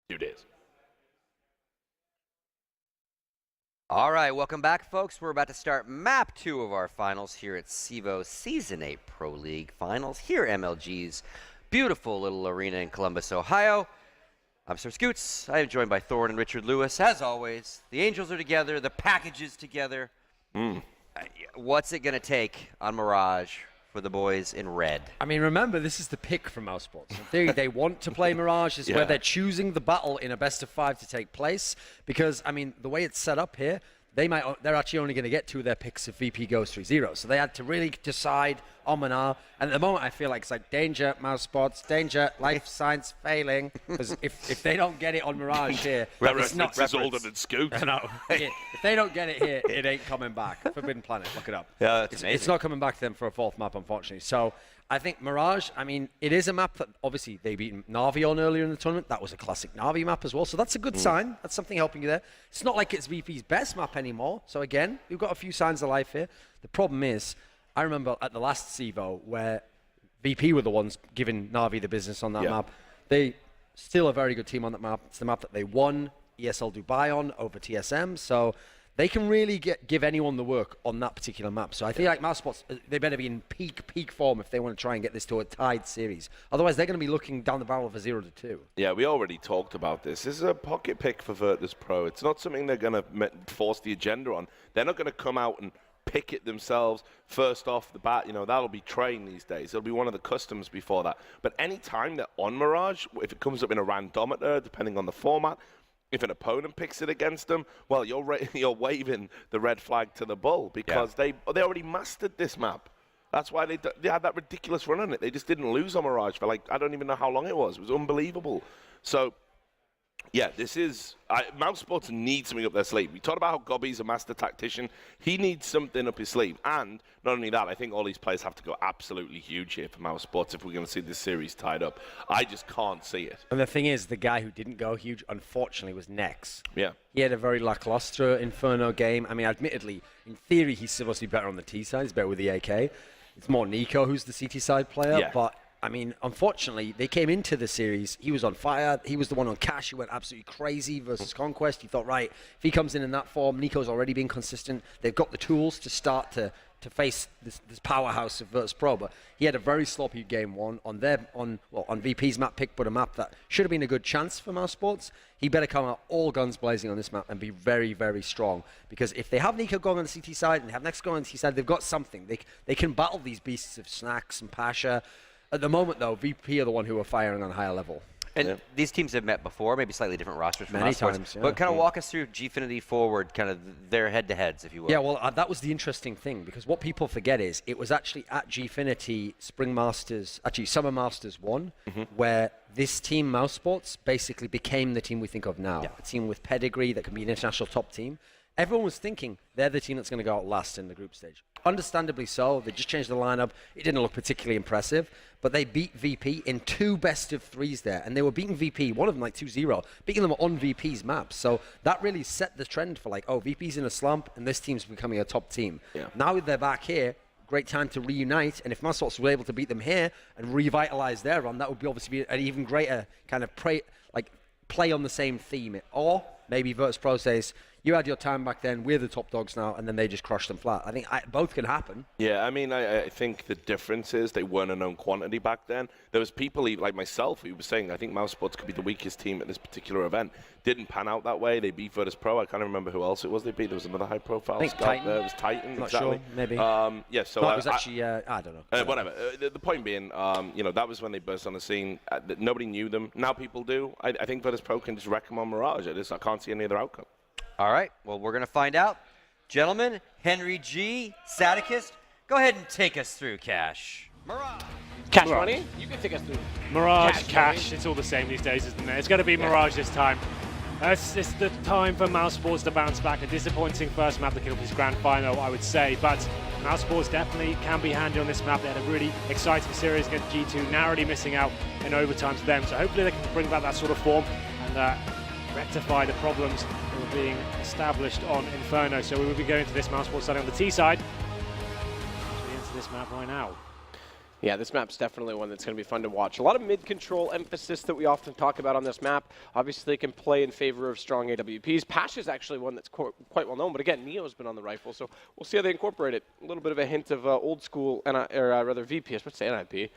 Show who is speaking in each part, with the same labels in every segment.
Speaker 1: 2 days.
Speaker 2: All right, welcome back, folks. We're about to start Map 2 of our finals here at CEVO Season 8 Pro League Finals here at MLG's beautiful little arena in Columbus, Ohio. I'm Sir Scoots. I am joined by Thorne and Richard Lewis. As always, the Angels are together, the package is together. What's it going to take on Mirage for the boys in red?
Speaker 3: I mean, remember, this is the pick from Mousesports. In theory, they want to play Mirage. This is where they're choosing the battle in a best-of-5 to take place. Because, I mean, the way it's set up here, they're actually only going to get 2 of their picks if VP goes 3-0. So they had to really decide on Manar. And at the moment, I feel like it's like danger, Mousesports, danger, life science failing. Because if they don't get it on Mirage here, it's not
Speaker 1: older than Scoot.
Speaker 3: I know. If they don't get it here, it ain't coming back. Forbidden Planet, look it up.
Speaker 2: Yeah, that's amazing.
Speaker 3: It's not coming back to them for a 4th map, unfortunately. So I think Mirage, I mean, it is a map that obviously they beat Na'Vi on earlier in the tournament. That was a classic Na'Vi map as well. So that's a good sign. That's something helping you there. It's not like it's VP's best map anymore. So again, we've got a few signs of life here. The problem is, I remember at the last CEVO where VP were the ones giving Na'Vi the business on that map. They still a very good team on that map. It's the map that they won ESL Dubai on over TSM. So they can really give anyone the work on that particular map. So I feel like Mousesports, they better be in peak form if they want to try and get this to a tied series. Otherwise, they're going to be looking down the barrel of a 0-2.
Speaker 1: Yeah, we already talked about this. This is a pocket pick for Virtus.pro. It's not something they're going to force the agenda on. They're not going to come out and pick it themselves first off the bat. You know, that'll be trained these days. It'll be one of the customs before that. But any time they're on Mirage, if it comes up in a randometer, depending on the format, if an opponent picks it against them, well, you're waving the red flag to the bull because they already mastered this map. That's why they had that ridiculous run on it. They just didn't lose on Mirage for, like, I don't even know how long it was. It was unbelievable. So, yeah, this is Mousesports needs something up their sleeve. We talked about how Gobby's a master tactician. He needs something up his sleeve. And not only that, I think all these players have to go absolutely huge here for Mousesports if we're going to see this series tied up. I just can't see it.
Speaker 3: And the thing is, the guy who didn't go huge, unfortunately, was Nex.
Speaker 1: Yeah.
Speaker 3: He had a very lackluster Inferno game. I mean, admittedly, in theory, he's supposed to be better on the T side. He's better with the AK. It's more Nico who's the CT side player.
Speaker 1: Yeah.
Speaker 3: But I mean, unfortunately, they came into the series. He was on fire. He was the one on cash. He went absolutely crazy versus Conquest. He thought, right, if he comes in that form, Nico's already been consistent. They've got the tools to start to face this powerhouse of Virtus.pro. But he had a very sloppy game one on VP's map pick, but a map that should have been a good chance for Mousesports. He better come out all guns blazing on this map and be very, very strong. Because if they have Nico going on the CT side and they have Nex going on the CT side, they've got something. They can battle these beasts of Snacks and Pasha. At the moment, though, VP are the one who are firing on a higher level.
Speaker 2: And these teams have met before, maybe slightly different rosters from
Speaker 3: Many
Speaker 2: Mousesports.
Speaker 3: times, yeah.
Speaker 2: But kind of walk us through Gfinity forward, kind of their head-to-heads, if you will.
Speaker 3: Yeah, well, that was the interesting thing, because what people forget is it was actually at Gfinity Summer Masters 1, where this team, Mousesports, basically became the team we think of now. A team with pedigree that can be an international top team. Everyone was thinking they're the team that's going to go out last in the group stage. Understandably so. They just changed the lineup. It didn't look particularly impressive, but they beat VP in 2 best-of-3s there, and they were beating VP, one of them like 2-0, beating them on VP's maps. So that really set the trend for, like, oh, VP's in a slump, and this team's becoming a top team. Yeah. Now they're back here. Great time to reunite, and if Mousesports were able to beat them here and revitalize their run, that would obviously be an even greater kind of play on the same theme. Or maybe Virtus.pro says, you had your time back then, we're the top dogs now, and then they just crush them flat. I think both can happen.
Speaker 1: Yeah, I mean, I think the difference is they weren't a known quantity back then. There was people like myself who were saying, I think Mousesports could be the weakest team at this particular event. Didn't pan out that way. They beat Virtus.pro. I can't remember who else it was they beat. There was another high-profile scout there. It was Titan,
Speaker 3: Not
Speaker 1: exactly.
Speaker 3: sure, maybe.
Speaker 1: Yeah, so
Speaker 3: no, it was actually, I don't know.
Speaker 1: Whatever. The point being, you know, that was when they burst on the scene. Nobody knew them. Now people do. I think Virtus.pro can just wreck them on Mirage. I can't see any other outcome.
Speaker 2: All right, well, we're going to find out. Gentlemen, Henry G, Sadicist, go ahead and take us through Cash.
Speaker 4: Mirage. Cash money? You can take us through.
Speaker 5: Mirage, Cash, it's all the same these days, isn't it? It's going to be Mirage this time. It's the time for Mousesports to bounce back. A disappointing first map to kick off his grand final, I would say, but Mousesports definitely can be handy on this map. They had a really exciting series against G2, narrowly missing out in overtime to them, so hopefully they can bring back that sort of form and rectify the problems that were being established on Inferno. So we will be going to this Mousesports starting on the T side. Into this map right now.
Speaker 4: Yeah, this map's definitely one that's going to be fun to watch. A lot of mid-control emphasis that we often talk about on this map. Obviously, they can play in favor of strong AWPs. Pasha's actually one that's quite well known, but again, Neo's been on the rifle, so we'll see how they incorporate it. A little bit of a hint of old school, or rather VP, I was supposed to say NIP.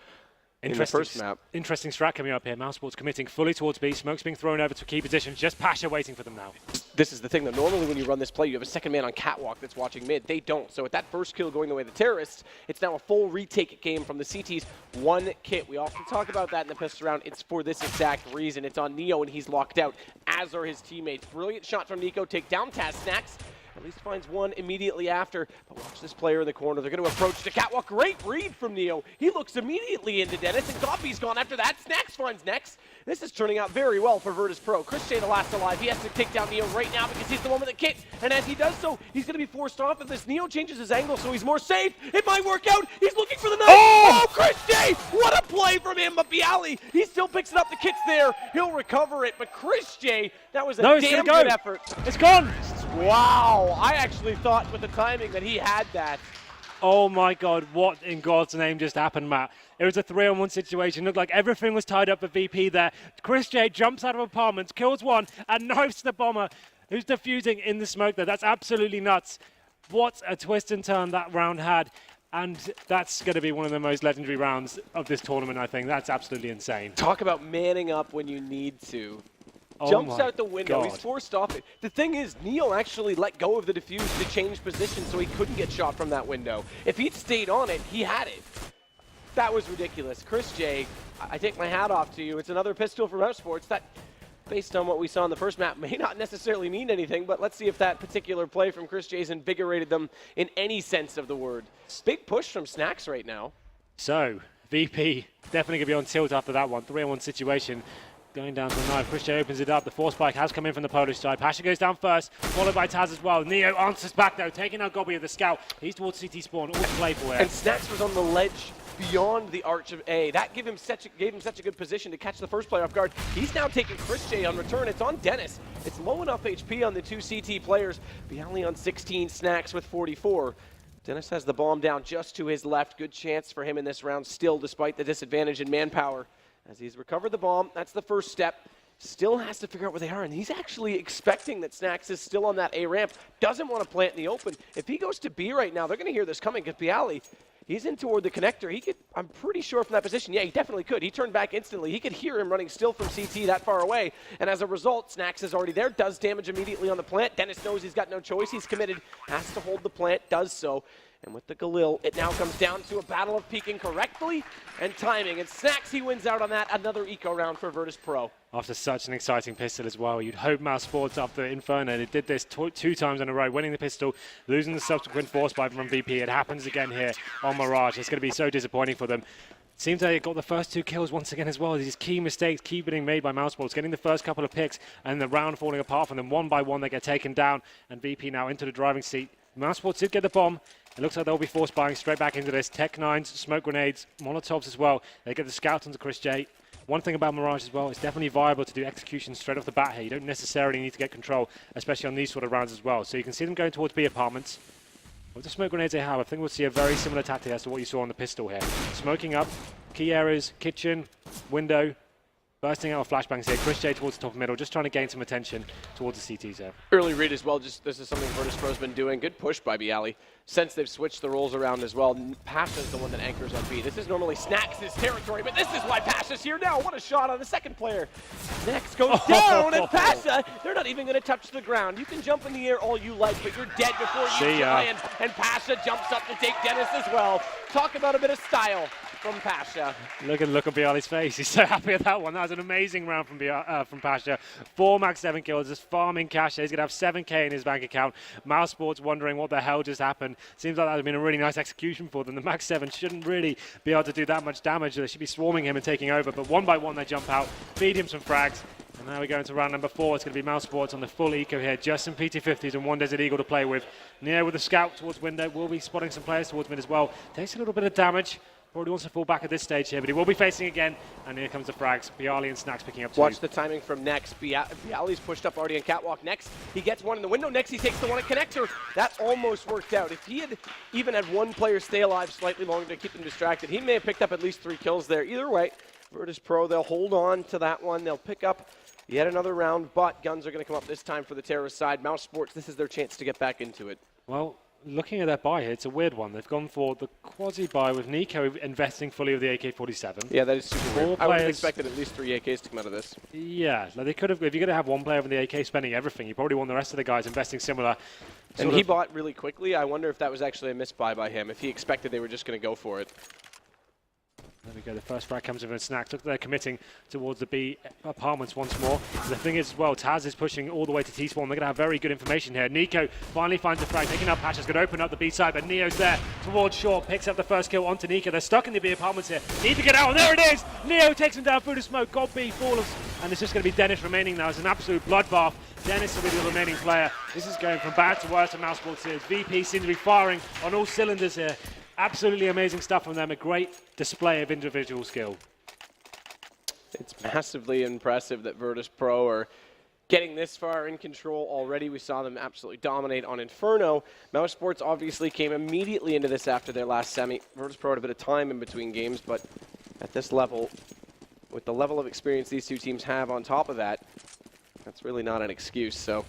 Speaker 4: In the first map.
Speaker 5: Interesting strat coming up here. Mousesports committing fully towards B. Smoke's being thrown over to key positions. Just Pasha waiting for them now.
Speaker 4: This is the thing, though. Normally when you run this play, you have a second man on catwalk that's watching mid. They don't. So with that first kill going the way of the terrorists, it's now a full retake game from the CT's one kit. We often talk about that in the pistol round. It's for this exact reason. It's on Neo, and he's locked out, as are his teammates. Brilliant shot from Nico. Take down Taz. Snacks at least finds one immediately after. But watch this player in the corner. They're going to approach the catwalk. Great read from Neo. He looks immediately into Dennis, and Goppy's gone after that. Snacks finds next. This is turning out very well for Virtus.pro. Christian, the last alive. He has to take down Neo right now because he's the one with the kit. And as he does so, he's going to be forced off of this. Neo changes his angle so he's more safe. It might work out. He's looking for the knife. Oh, Chris J! What a play from him. But Bialy, he still picks it up. The kit's there. He'll recover it. But Chris J, that was a damn good effort.
Speaker 5: It's gone.
Speaker 4: Wow. I actually thought with the timing that he had that.
Speaker 5: Oh my God, what in God's name just happened, Matt? It was a 3-on-1 situation. Looked like everything was tied up for VP there. Chris J jumps out of apartments, kills one, and knifes the bomber who's defusing in the smoke there. That's absolutely nuts. What a twist and turn that round had. And that's going to be one of the most legendary rounds of this tournament, I think. That's absolutely insane.
Speaker 4: Talk about manning up when you need to.
Speaker 5: Oh
Speaker 4: Jumps out the window.
Speaker 5: God.
Speaker 4: He's forced off it. The thing is, Neo actually let go of the defuse to change position so he couldn't get shot from that window. If he'd stayed on it, he had it. That was ridiculous. Chris J, I take my hat off to you. It's another pistol from Mousesports. That, based on what we saw in the first map, may not necessarily mean anything, but let's see if that particular play from Chris J's invigorated them in any sense of the word. Big push from Snacks right now.
Speaker 5: So, VP definitely going to be on tilt after that one. 3-on-1 situation. Going down to the knife. Chris J opens it up. The force spike has come in from the Polish side. Pasha goes down first, followed by Taz as well. Neo answers back though, taking out Gobby of the scout. He's towards CT spawn, all to play for it.
Speaker 4: And Snacks was on the ledge beyond the arch of A. That gave him such a good position to catch the first player off guard. He's now taking Chris J on return. It's on Dennis. It's low enough HP on the two CT players. Bialy on 16, Snacks with 44. Dennis has the bomb down just to his left. Good chance for him in this round still, despite the disadvantage in manpower. As he's recovered the bomb, that's the first step. Still has to figure out where they are, and he's actually expecting that Snacks is still on that A ramp. Doesn't want to play it in the open. If he goes to B right now, they're going to hear this coming because Bialy, he's in toward the connector. He could, I'm pretty sure from that position, yeah, he definitely could. He turned back instantly. He could hear him running still from CT that far away, and as a result, Snacks is already there, does damage immediately on the plant. Dennis knows he's got no choice. He's committed, has to hold the plant, does so. And with the Galil, it now comes down to a battle of peeking correctly and timing. And Snacks, he wins out on that. Another eco round for Virtus.pro.
Speaker 5: After such an exciting pistol as well, you'd hope Mousesports after Inferno, they did this two times in a row, winning the pistol, losing the subsequent force spike from VP. It happens again here on Mirage. It's going to be so disappointing for them. Seems they got the first two kills once again as well. These key mistakes keep being made by Mousesports, getting the first couple of picks and the round falling apart from them. One by one, they get taken down, and VP now into the driving seat. Mousesports did get the bomb. It looks like they'll be force buying straight back into this. Tech 9s, smoke grenades, Molotovs as well. They get the scout onto Chris J. One thing about Mirage as well, it's definitely viable to do execution straight off the bat here. You don't necessarily need to get control, especially on these sort of rounds as well. So you can see them going towards B apartments. With the smoke grenades they have, I think we'll see a very similar tactic as to what you saw on the pistol here. Smoking up, key areas, kitchen, window, bursting out of flashbangs here. Chris J towards the top middle, just trying to gain some attention towards the CTs there.
Speaker 4: Early read as well, just this is something Virtus.pro's been doing. Good push by Bialy. Since they've switched the roles around as well, Pasha's the one that anchors on B. This is normally Snacks' territory, but this is why Pasha's here now. What a shot on the second player. Next goes down, and Pasha, they're not even going to touch the ground. You can jump in the air all you like, but you're dead before you try, and Pasha jumps up to take Dennis as well. Talk about a bit of style from Pasha.
Speaker 5: Look at Bialy's face. He's so happy with that one. That was an amazing round from Pasha. 4 max 7 kills, just farming cash. He's going to have 7k in his bank account. Mousesports wondering what the hell just happened. Seems like that has been a really nice execution for them. The max 7 shouldn't really be able to do that much damage. They should be swarming him and taking over, but one by one they jump out, feed him some frags. And now we go into round number 4. It's going to be Mousesports on the full eco here. Just some PT-50s and one Desert Eagle to play with. Neo with the scout towards window. Will be spotting some players towards mid as well. Takes a little bit of damage. Probably wants to fall back at this stage here, but he will be facing again. And here comes the frags. Bialy and Snacks picking up 2.
Speaker 4: Watch the timing from Nex. Bialy's pushed up already on catwalk. Nex, he gets one in the window. Nex, he takes the one at connector. That almost worked out. If he had even had one player stay alive slightly longer to keep them distracted, he may have picked up at least 3 kills there. Either way, Virtus.pro, they'll hold on to that one. They'll pick up yet another round, but guns are going to come up this time for the terrorist side. Mousesports, this is their chance to get back into it.
Speaker 5: Well, looking at that buy here, it's a weird one. They've gone for the quasi-buy with Nico investing fully with the AK-47.
Speaker 4: Yeah, that is super weird. I would have expected at least 3 AKs to come out of this.
Speaker 5: Yeah, like they could have. If you're going to have one player with the AK spending everything, you probably want the rest of the guys investing similar.
Speaker 4: And he bought really quickly. I wonder if that was actually a misbuy by him, if he expected they were just going to go for it.
Speaker 5: There we go, the first frag comes in with Snacks. Look, they're committing towards the B apartments once more. The thing is, as well, Taz is pushing all the way to T-spawn. They're going to have very good information here. Nico finally finds the frag, taking up Patch. Is going to open up the B side, but Neo's there towards short, picks up the first kill onto Nico. They're stuck in the B apartments here. Need to get out, and there it is! Neo takes him down through the smoke. God B falls, and it's just going to be Dennis remaining now. It's an absolute bloodbath. Dennis will be the remaining player. This is going from bad to worse at Mousesports here. VP seems to be firing on all cylinders here. Absolutely amazing stuff from them, a great display of individual skill.
Speaker 4: It's massively impressive that Virtus.pro are getting this far in control already. We saw them absolutely dominate on Inferno. Mousesports obviously came immediately into this after their last semi. Virtus.pro had a bit of time in between games, but at this level, with the level of experience these two teams have on top of that, that's really not an excuse. So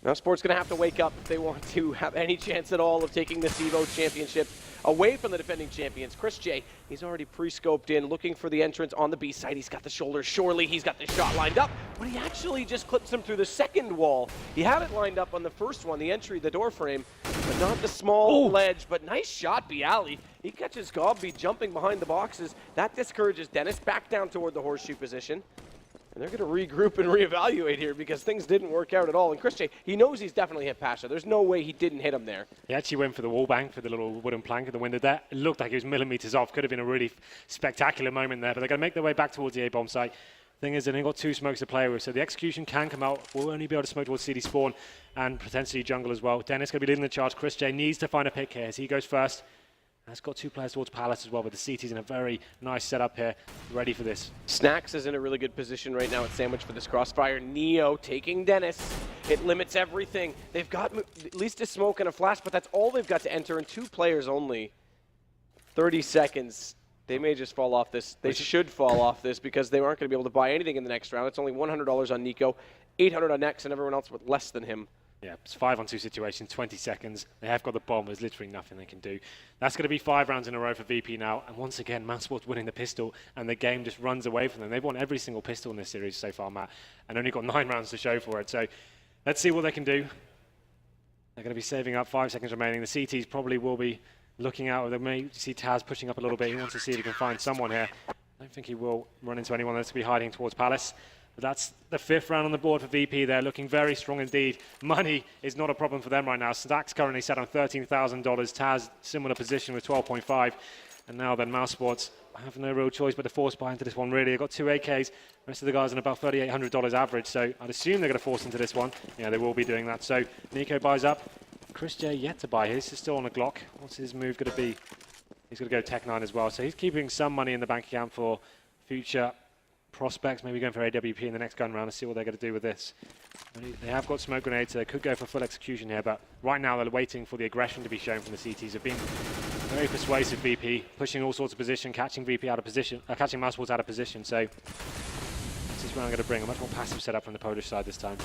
Speaker 4: Mousesports going to have to wake up if they want to have any chance at all of taking the CEVO championship away from the defending champions. Chris J, he's already pre-scoped in, looking for the entrance on the B side. He's got the shoulders, surely he's got the shot lined up, but he actually just clips him through the second wall. He had it lined up on the first one, the entry, the door frame, but not the small ledge. But nice shot, Bialy. He catches Gobby jumping behind the boxes. That discourages Dennis back down toward the horseshoe position. And they're going to regroup and reevaluate here because things didn't work out at all. And Chris J, he knows he's definitely hit Pasha. There's no way he didn't hit him there.
Speaker 5: He actually went for the wall bang, for the little wooden plank at the window there. It looked like he was millimeters off. Could have been a really spectacular moment there, but they're going to make their way back towards the A-bomb site. Thing is, they've got 2 smokes to play with, so the execution can come out. We'll only be able to smoke towards CD spawn and potentially jungle as well. Dennis going to be leading the charge. Chris J needs to find a pick here as he goes first. Has got 2 players towards Palace as well, but the CT's in a very nice setup here, ready for this.
Speaker 4: Snacks is in a really good position right now at Sandwich for this crossfire. Neo taking Dennis. It limits everything. They've got at least a smoke and a flash, but that's all they've got to enter, and 2 players only. 30 seconds. They may just fall off this. They should fall off this because they aren't going to be able to buy anything in the next round. It's only $100 on Nico, $800 on Nex, and everyone else with less than him.
Speaker 5: Yeah, it's 5-on-2 situation, 20 seconds. They have got the bomb. There's literally nothing they can do. That's going to be 5 rounds in a row for VP now. And once again, Mousesports winning the pistol, and the game just runs away from them. They've won every single pistol in this series so far, Matt, and only got 9 rounds to show for it. So let's see what they can do. They're going to be saving up 5 seconds remaining. The CTs probably will be looking out. They may see Taz pushing up a little bit. He wants to see if he can find someone here. I don't think he will run into anyone that's going to be hiding towards Palace. But that's the 5th round on the board for VP. They're looking very strong indeed. Money is not a problem for them right now. Stacks currently set on $13,000. Taz, similar position with 12.5. And now then Mousesports have no real choice but to force buy into this one, really. They've got 2 AKs. The rest of the guys on about $3,800 average. So I'd assume they're going to force into this one. Yeah, they will be doing that. So Nico buys up. Chris J yet to buy his. He's still on the Glock. What's his move going to be? He's going to go Tech 9 as well. So he's keeping some money in the bank account for future prospects, maybe going for AWP in the next gun round. Let's see what they're going to do with this. They have got smoke grenades, so they could go for full execution here, but right now they're waiting for the aggression to be shown from the CTs. They've been very persuasive, VP, pushing all sorts of position, catching VP out of position, catching Mousesports out of position. So this is where I'm going to bring a much more passive setup from the Polish side this time.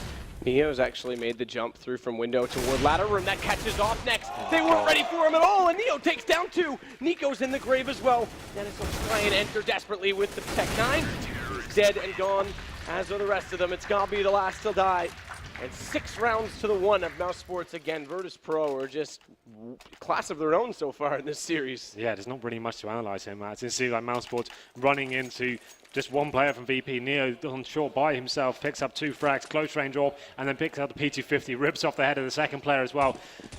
Speaker 4: Neo's actually made the jump through from window toward ladder room. That catches off Next. They weren't ready for him at all, and Neo takes down 2. Nico's in the grave as well. Dennis will try and enter desperately with the Tech 9. Dead and gone, as are the rest of them. It's gonna be the last to die. And 6 rounds to the 1 of Mousesports again. Virtus.pro are just class of their own so far in this series.
Speaker 5: Yeah, there's not really much to analyze here, Matt. It seems like Mousesports running into just 1 player from VP. Neo on short by himself, picks up 2 frags, close range off, and then picks up the P250, rips off the head of the second player as well.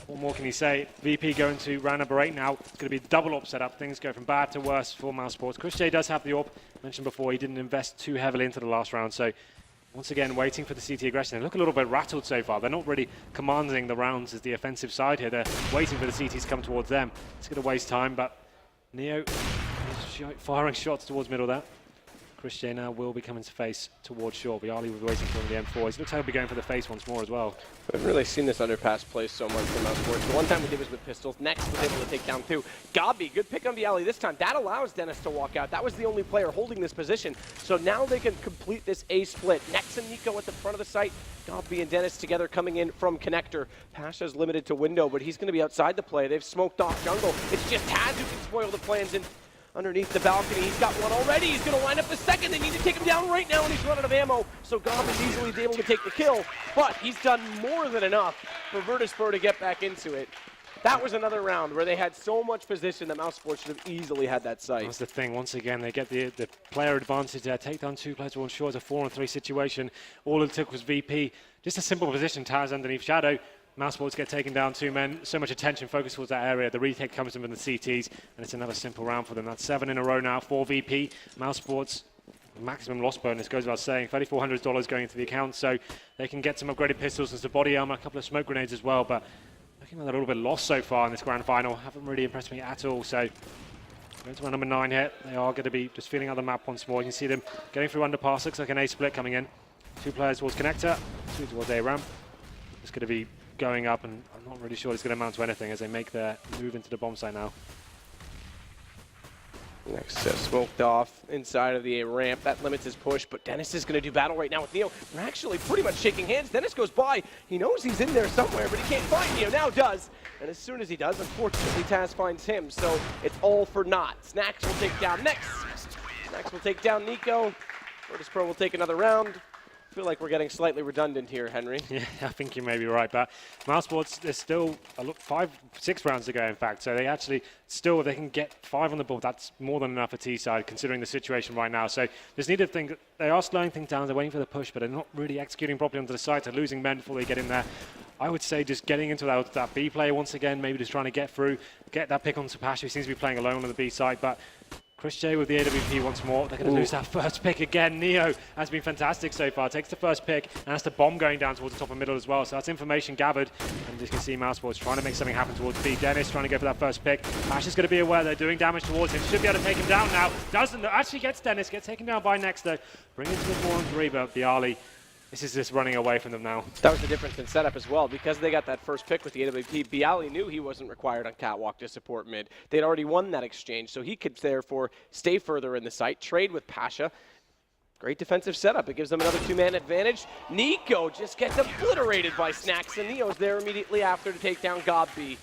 Speaker 5: What more can he say? VP going to round number 8 now. It's going to be a double AWP setup. Things go from bad to worse for Mousesports. Chris J does have the AWP. Mentioned before, he didn't invest too heavily into the last round, so once again waiting for the CT aggression. They look a little bit rattled so far. They're not really commanding the rounds as the offensive side here. They're waiting for the CTs to come towards them. It's going to waste time, but Neo firing shots towards middle there. Christian now will be coming to face towards short. Viali will be waiting for him the M4s. Looks like he'll be going for the face once more as well.
Speaker 4: We haven't really seen this underpass play so much from Mousesports. The one time we did was with pistols. Next was able to take down 2. Gabi, good pick on Viali this time. That allows Dennis to walk out. That was the only player holding this position. So now they can complete this A split. Next and Nico at the front of the site. Gabi and Dennis together coming in from connector. Pasha's limited to window, but he's going to be outside the play. They've smoked off jungle. It's just Taz who can spoil the plans in underneath the balcony. He's got one already. He's going to line up the second. They need to take him down right now, and he's run out of ammo. So Gob is easily able to take the kill, but he's done more than enough for Virtus.pro to get back into it. That was another round where they had so much position that Mousesports should have easily had that site.
Speaker 5: That's the thing. Once again, they get the player advantage there. Take down 2 players to one short. It's a 4-on-3 situation. All it took was VP. Just a simple position. Taz underneath Shadow. Mousesports get taken down 2 men. So much attention focused towards that area. The retake comes in from the CTs, and it's another simple round for them. That's 7 in a row now for VP. Mousesports, maximum loss bonus goes without saying. $3,400 going into the account, so they can get some upgraded pistols and some body armor, a couple of smoke grenades as well. But looking at a little bit lost so far in this grand final. Haven't really impressed me at all. So going to round number 9 here. They are going to be just feeling out the map once more. You can see them getting through underpass. Looks like an A split coming in. 2 players towards connector, 2 towards A ramp. It's going to be going up, and I'm not really sure it's going to amount to anything as they make their move into the bomb site now.
Speaker 4: Next smoked off inside of the A ramp. That limits his push, but Dennis is going to do battle right now with Neo. They're actually pretty much shaking hands. Dennis goes by. He knows he's in there somewhere, but he can't find Neo. Now does. And as soon as he does, unfortunately, Taz finds him. So it's all for naught. Snacks will take down Next. Snacks will take down Nico. Virtus.pro will take another round. I feel like we're getting slightly redundant here, Henry.
Speaker 5: Yeah, I think you may be right, but Mousesports, there's still 6 rounds to go, in fact, so they actually still, if they can get 5 on the board, that's more than enough for T-side, considering the situation right now. So just need to think, they are slowing things down, they're waiting for the push, but they're not really executing properly onto the side, they're losing men before they get in there. I would say just getting into that B play once again, maybe just trying to get through, get that pick on Sapash, who seems to be playing alone on the B side, but Chris J with the AWP once more. They're going to lose that first pick again. Neo has been fantastic so far. Takes the first pick, and that's the bomb going down towards the top and middle as well. So that's information gathered. And you can see Mousesports trying to make something happen towards B. Dennis trying to go for that first pick. Ash is going to be aware they're doing damage towards him. Should be able to take him down now. Doesn't. Actually gets Dennis. Gets taken down by Next though. Bring it to the 4-on-3, but Bialy, this is just running away from them now.
Speaker 4: That was the difference in setup as well. Because they got that first pick with the AWP, Bialy knew he wasn't required on Catwalk to support mid. They'd already won that exchange, so he could therefore stay further in the site, trade with Pasha. Great defensive setup. It gives them another 2-man advantage. Nico just gets obliterated by Snacks, and Neo's there immediately after to take down Gobby.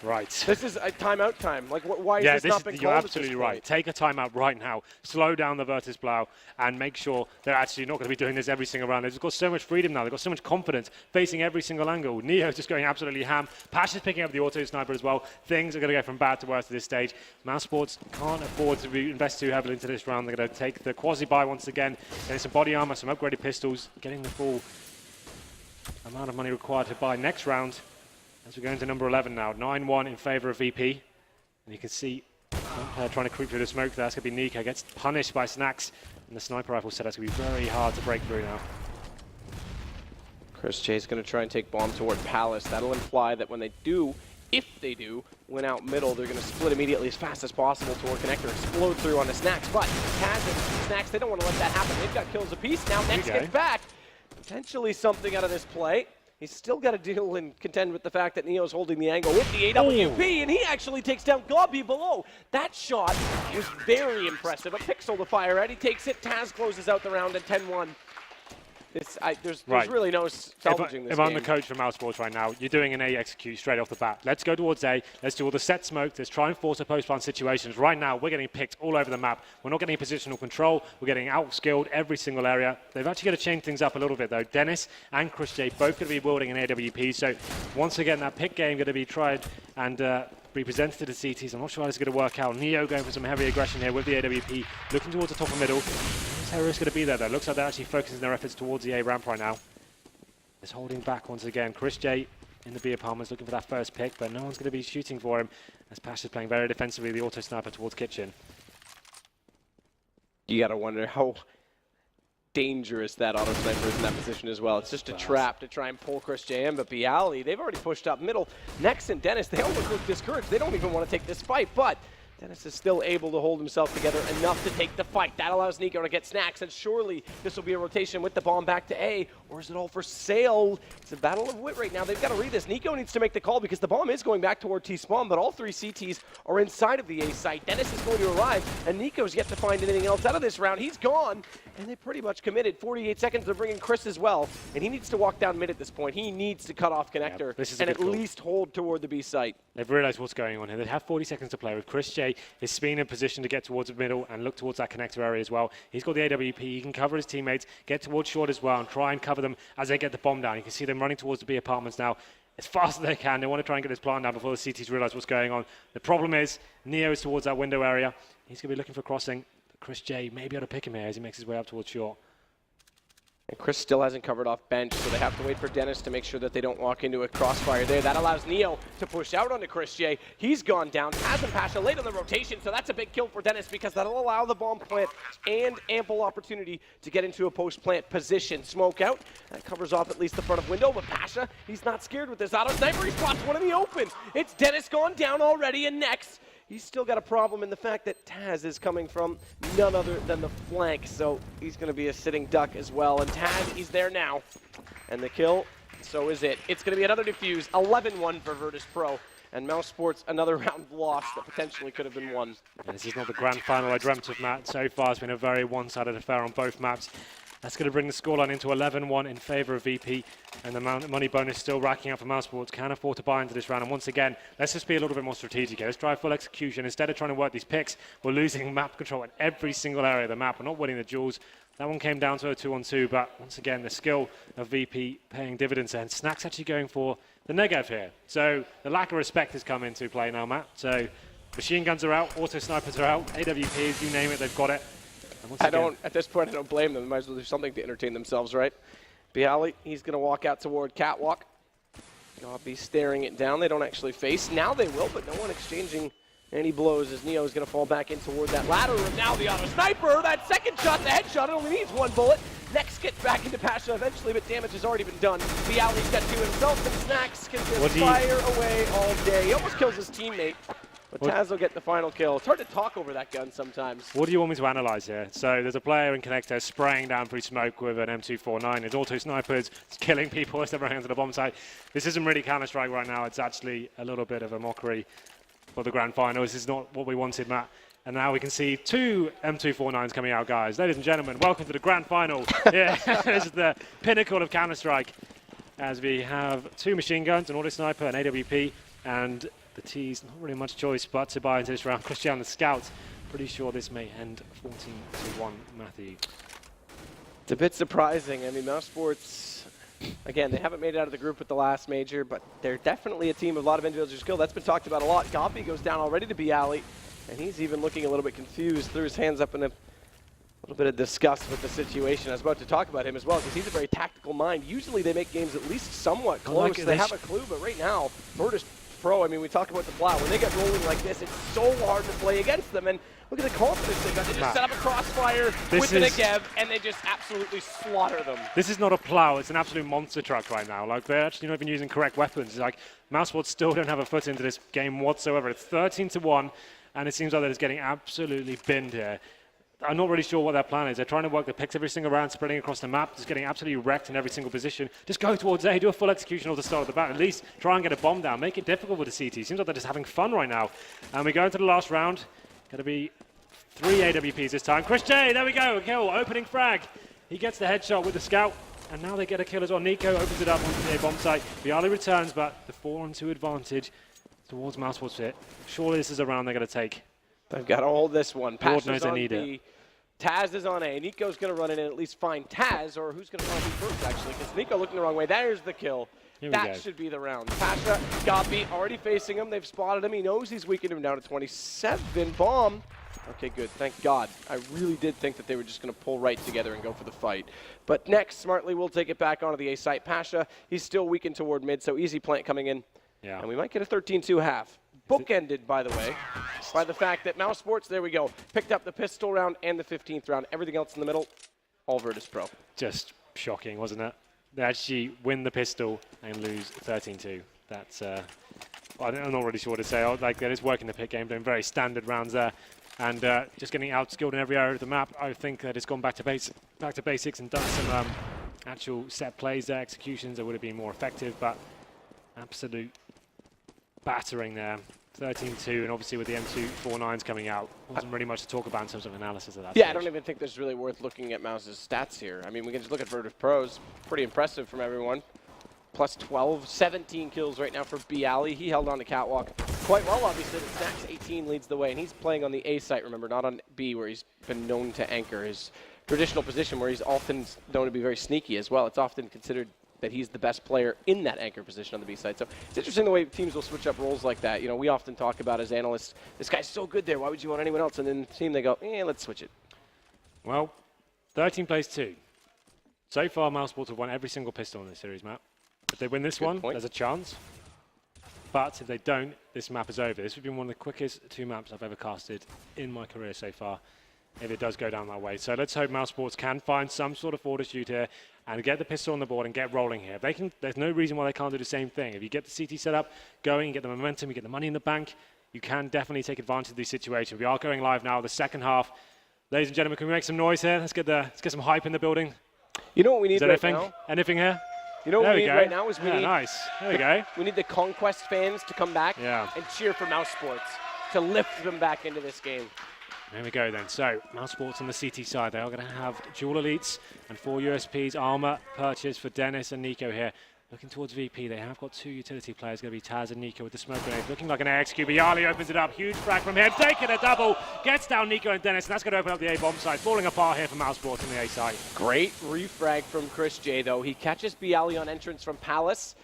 Speaker 5: Right.
Speaker 4: This is a timeout time. Like, why is this not been called?
Speaker 5: You're absolutely right. Take a timeout right now. Slow down the Virtus.pro and make sure they're actually not going to be doing this every single round. They've got so much freedom now. They've got so much confidence facing every single angle. Neo just going absolutely ham. Pash is picking up the auto sniper as well. Things are going to go from bad to worse at this stage. Mousesports can't afford to invest too heavily into this round. They're going to take the quasi-buy once again. Getting some body armor, some upgraded pistols, getting the full amount of money required to buy next round. As we go into number 11 now, 9-1 in favor of VP. And you can see one player trying to creep through the smoke there. That's going to be Nico. Gets punished by Snacks. And the sniper rifle set. That's going to be very hard to break through now.
Speaker 4: Chris J's going to try and take bomb toward Palace. That'll imply that when they do, if they do, win out middle, they're going to split immediately as fast as possible toward connector, explode through onto Snacks. But Taz and Snacks, they don't want to let that happen. They've got kills apiece. Now Next gets back. Potentially something out of this play. He's still got to deal and contend with the fact that Neo's holding the angle with the AWP, and he actually takes down Gobby below. That shot was very impressive. A pixel to fire at. He takes it. Taz closes out the round at 10-1. There's really no salvaging this
Speaker 5: If I'm the coach for Mousesports right now, you're doing an A execute straight off the bat. Let's go towards A. Let's do all the set smoke. Let's try and force a post-plant situations. Right now, we're getting picked all over the map. We're not getting positional control. We're getting out-skilled every single area. They've actually got to change things up a little bit, though. Dennis and Chris J both going to be wielding an AWP. So once again, that pick game going to be tried and be presented to the CTs. I'm not sure how this is going to work out. Neo going for some heavy aggression here with the AWP, looking towards the top and middle. Terror is going to be there, though. Looks like they're actually focusing their efforts towards the A ramp right now. It's holding back once again. Chris J in the B apartments looking for that first pick, but no one's going to be shooting for him as Pash is playing very defensively, the auto sniper towards Kitchen.
Speaker 4: You got to wonder how dangerous that auto sniper is in that position as well. It's just a trap to try and pull Chris J in, but Bialy, they've already pushed up middle. Next and Dennis, they almost look discouraged. They don't even want to take this fight, but Dennis is still able to hold himself together enough to take the fight. That allows Nico to get snacks, and surely this will be a rotation with the bomb back to A, or is it all for sale? It's a battle of wit right now. They've got to read this. Nico needs to make the call because the bomb is going back toward T-spawn, but all 3 CTs are inside of the A site. Dennis is going to arrive, and Nico's yet to find anything else out of this round. He's gone, and they pretty much committed. 48 seconds, they're bringing Chris as well, and he needs to walk down mid at this point. He needs to cut off connector and at least hold toward the B site.
Speaker 5: They've realized what's going on here. They have 40 seconds to play with. Chris J is spinning in position to get towards the middle and look towards that connector area as well. He's got the AWP. He can cover his teammates, get towards short as well, and try and cover them as they get the bomb down. You can see them running towards the B apartments now as fast as they can. They want to try and get this plant down before the CTs realize what's going on. The problem is Neo is towards that window area. He's going to be looking for crossing. But Chris J may be able to pick him here as he makes his way up towards short.
Speaker 4: And Chris still hasn't covered off bench, so they have to wait for Dennis to make sure that they don't walk into a crossfire there. That allows Neo to push out onto Chris J. He's gone down. Has and Pasha late on the rotation, so that's a big kill for Dennis because that'll allow the bomb plant and ample opportunity to get into a post-plant position. Smoke out. That covers off at least the front of window, but Pasha, he's not scared with this auto sniper. He spots one in the open. It's Dennis gone down already, and next, he's still got a problem in the fact that Taz is coming from none other than the flank, so he's going to be a sitting duck as well. And Taz, he's there now. And the kill, so is it. It's going to be another defuse, 11-1 for Virtus.pro. And Mousesports, another round lost that potentially could have been won.
Speaker 5: And this is not the grand final I dreamt of, Matt. So far, it's been a very one-sided affair on both maps. That's going to bring the scoreline into 11-1 in favor of VP, and the money bonus still racking up for Mousesports. Can afford to buy into this round, and once again, let's just be a little bit more strategic here. Let's try full execution. Instead of trying to work these picks, we're losing map control in every single area of the map. We're not winning the duels. That one came down to a 2-on-2, but once again, the skill of VP paying dividends, and Snack's actually going for the negative here. So the lack of respect has come into play now, Matt. So machine guns are out, auto snipers are out, AWPs, you name it, they've got it.
Speaker 4: At this point, I don't blame them. They might as well do something to entertain themselves, right? Bialy, he's going to walk out toward Catwalk. Gobby staring it down. They don't actually face. Now they will, but no one exchanging any blows as Neo is going to fall back in toward that ladder room. Now the auto sniper, that second shot, the headshot, it only needs 1 bullet. Next gets back into Pasha eventually, but damage has already been done. Bialy's got 2 himself, and Snacks can just fire away all day. He almost kills his teammate. But Taz will get the final kill. It's hard to talk over that gun sometimes.
Speaker 5: What do you want me to analyze here? So there's a player in Connector spraying down through smoke with an M249. His auto snipers, it's killing people as they're running into the bomb site. This isn't really Counter-Strike right now. It's actually a little bit of a mockery for the grand final. This is not what we wanted, Matt. And now we can see 2 M249s coming out, guys. Ladies and gentlemen, welcome to the grand final. Yeah, this is the pinnacle of Counter-Strike. As we have 2 machine guns, an auto sniper, an AWP, and the T's, not really much choice but to buy into this round. Christian, the scout, pretty sure this may end 14-1, Matthew.
Speaker 4: It's a bit surprising. I mean, Mousesports, again, they haven't made it out of the group with the last major, but they're definitely a team of a lot of individual skill. That's been talked about a lot. Gobby goes down already to Bialy, and he's even looking a little bit confused, threw his hands up in a little bit of disgust with the situation. I was about to talk about him as well, because he's a very tactical mind. Usually they make games at least somewhat close. They have a clue, but right now, Virtus.pro, I mean, we talk about the Plow. When they get rolling like this, it's so hard to play against them. And look at the confidence they got. They just set up a crossfire with the Negev, and they just absolutely slaughter them.
Speaker 5: This is not a Plow. It's an absolute monster truck right now. Like, they're actually not even using correct weapons. It's like, Mousesports still don't have a foot into this game whatsoever. It's 13-1, and it seems like they're just getting absolutely binned here. I'm not really sure what their plan is. They're trying to work the picks every single round, spreading across the map, just getting absolutely wrecked in every single position. Just go towards A, do a full execution of the start of the bat. At least try and get a bomb down. Make it difficult with the CT. Seems like they're just having fun right now. And we go into the last round. Going to be 3 AWPs this time. Chris J, there we go. A kill. Opening frag. He gets the headshot with the scout. And now they get a kill as well. Nico opens it up onto the A bomb site. Bialy returns, but the 4-on-2 advantage towards Mousesports fit. Surely this is a round they're going to take.
Speaker 4: They've got to hold this one.
Speaker 5: Lord knows they need it.
Speaker 4: Taz is on A. Nico's going to run in and at least find Taz, or who's going to find him first, actually, because Nico looking the wrong way. There's the kill. That should be the round. Pasha, Gobby already facing him. They've spotted him. He knows he's weakened him down to 27. Bomb. Okay, good. Thank God. I really did think that they were just going to pull right together and go for the fight. But next, smartly, we'll take it back onto the A site. Pasha, he's still weakened toward mid, so easy plant coming in.
Speaker 5: Yeah.
Speaker 4: And we might get a 13-2 half. Bookended, by the way, by the fact that Mousesports, there we go, picked up the pistol round and the 15th round. Everything else in the middle, all Virtus.pro.
Speaker 5: Just shocking, wasn't it? They actually win the pistol and lose 13-2. That's I'm not really sure what to say. Like, they're just working the pick game, doing very standard rounds there, and just getting outskilled in every area of the map. I think that it's gone back to basics and done some actual set plays there, executions that would have been more effective, but absolute battering there. 13-2, and obviously with the M249s coming out, wasn't really much to talk about in terms of analysis of that.
Speaker 4: Yeah,
Speaker 5: stage.
Speaker 4: I don't even think there's really worth looking at Mouse's stats here. I mean, we can just look at Virtus.pro's. Pretty impressive from everyone. Plus 12, 17 kills right now for Bialy. He held on to Catwalk quite well, obviously. But Snacks 18 leads the way, and he's playing on the A site, remember, not on B, where he's been known to anchor his traditional position, where he's often known to be very sneaky as well. It's often considered that he's the best player in that anchor position on the B side. So it's interesting the way teams will switch up roles like that. You know, we often talk about as analysts, this guy's so good there, why would you want anyone else? And then the team, they go, let's switch it.
Speaker 5: Well, 13 plays 2. So far, Mousesports have won every single pistol in this series map. If they win this one, there's a chance. But if they don't, this map is over. This has been one of the quickest 2 maps I've ever casted in my career so far, if it does go down that way. So let's hope Mousesports can find some sort of fortitude here and get the pistol on the board and get rolling here. If they can, there's no reason why they can't do the same thing. If you get the CT set up going, you get the momentum, you get the money in the bank, you can definitely take advantage of these situations. We are going live now, the second half. Ladies and gentlemen, can we make some noise here? Let's get some hype in the building.
Speaker 4: You know what we need right now?
Speaker 5: Anything here?
Speaker 4: You know what we need right now is we need
Speaker 5: nice. There we go.
Speaker 4: We need the Conquest fans to come back and cheer for Mousesports to lift them back into this game.
Speaker 5: There we go then. So, Mousesports on the CT side, they are going to have dual elites and 4 USPs, armor purchase for Dennis and Nico here. Looking towards VP, they have got 2 utility players, going to be Taz and Nico with the smoke grenade. Looking like an AXQ, Bialy opens it up, huge frag from him, taking a double, gets down Nico and Dennis, and that's going to open up the A-bomb side, falling apart here for Mousesports on the A side.
Speaker 4: Great refrag from Chris J, though. He catches Bialy on entrance from Palace,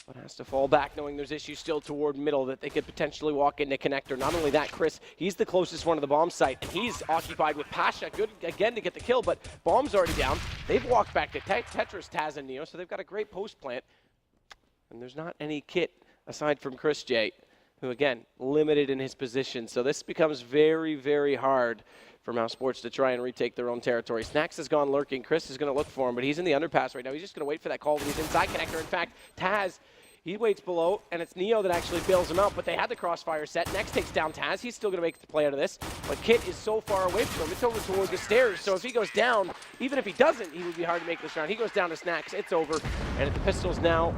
Speaker 4: but has to fall back knowing there's issues still toward middle that they could potentially walk into connector. Not only that, Chris, he's the closest one to the bomb site, and he's occupied with Pasha. Good again to get the kill, but bomb's already down. They've walked back to Tetris, Taz, and Neo, so they've got a great post plant. And there's not any kit aside from Chris J, who, again, limited in his position. So this becomes very, very hard for Mousesports to try and retake their own territory. Snacks has gone lurking. Chris is going to look for him, but he's in the underpass right now. He's just going to wait for that call when he's inside connector. In fact, Taz, he waits below, and it's Neo that actually bails him out, but they had the crossfire set. Next takes down Taz. He's still going to make the play out of this, but Kit is so far away from him. It's over toward the stairs, so if he goes down, even if he doesn't, he would be hard to make this round. He goes down to Snacks. It's over, and at the pistols now,